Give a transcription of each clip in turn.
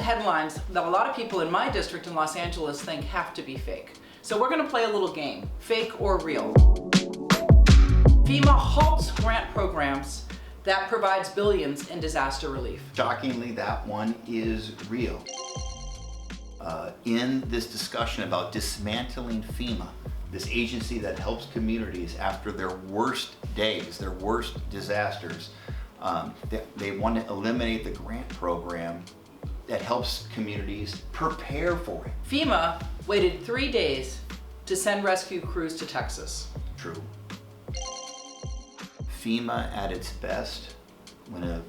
headlines that a lot of people in my district in Los Angeles think have to be fake. So we're gonna play a little game, fake or real. FEMA halts grant programs that provides billions in disaster relief. Shockingly, that one is real. In this discussion about dismantling FEMA, this agency that helps communities after their worst days, their worst disasters, they want to eliminate the grant program that helps communities prepare for it. FEMA waited 3 days to send rescue crews to Texas. True. FEMA at its best, when a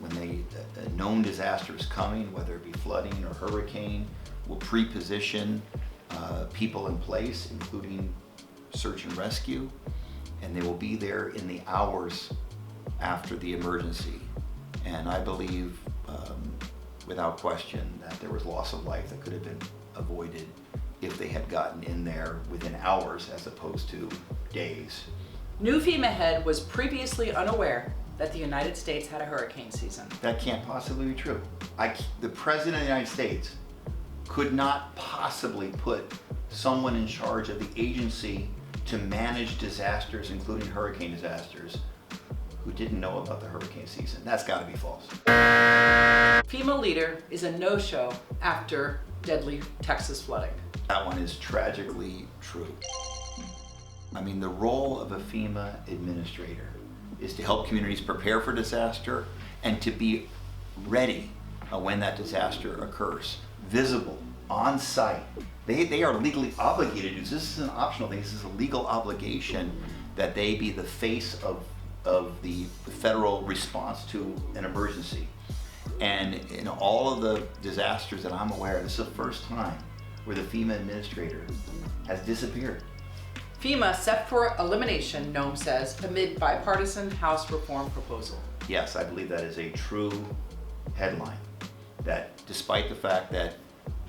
known disaster is coming, whether it be flooding or hurricane, will pre-position people in place, including search and rescue, and they will be there in the hours after the emergency. And I believe, without question, that there was loss of life that could have been avoided if they had gotten in there within hours as opposed to days. New FEMA head was previously unaware that the United States had a hurricane season. That can't possibly be true. The President of the United States could not possibly put someone in charge of the agency to manage disasters, including hurricane disasters, who didn't know about the hurricane season. That's got to be false. FEMA leader is a no-show after deadly Texas flooding. That one is tragically true. I mean, the role of a FEMA administrator is to help communities prepare for disaster and to be ready when that disaster occurs. Visible, on site. They are legally obligated to do this. This is an optional thing. This is a legal obligation that they be the face of the federal response to an emergency. And in all of the disasters that I'm aware of, this is the first time where the FEMA administrator has disappeared. FEMA set for elimination, Noam says, amid bipartisan House reform proposal. Yes, I believe that is a true headline. That despite the fact that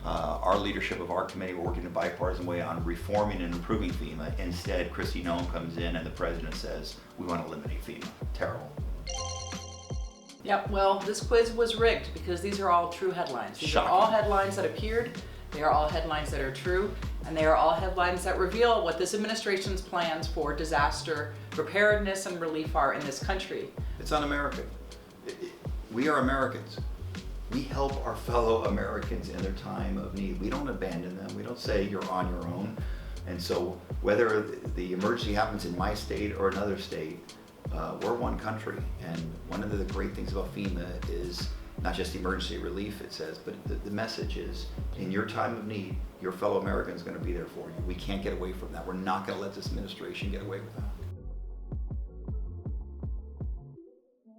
our leadership of our committee were working in a bipartisan way on reforming and improving FEMA, instead Kristi Noem comes in and the president says, we want to eliminate FEMA. Terrible. Yep, well, this quiz was rigged because these are all true headlines. These Shocking. are all headlines that appeared. They are all headlines that are true, and they are all headlines that reveal what this administration's plans for disaster preparedness and relief are in this country. It's un-American. We are Americans. We help our fellow Americans in their time of need. We don't abandon them. We don't say you're on your own. And so whether the emergency happens in my state or another state, we're one country. And one of the great things about FEMA is not just the emergency relief, it says, but the message is, in your time of need, your fellow American is going to be there for you. We can't get away from that. We're not going to let this administration get away with that.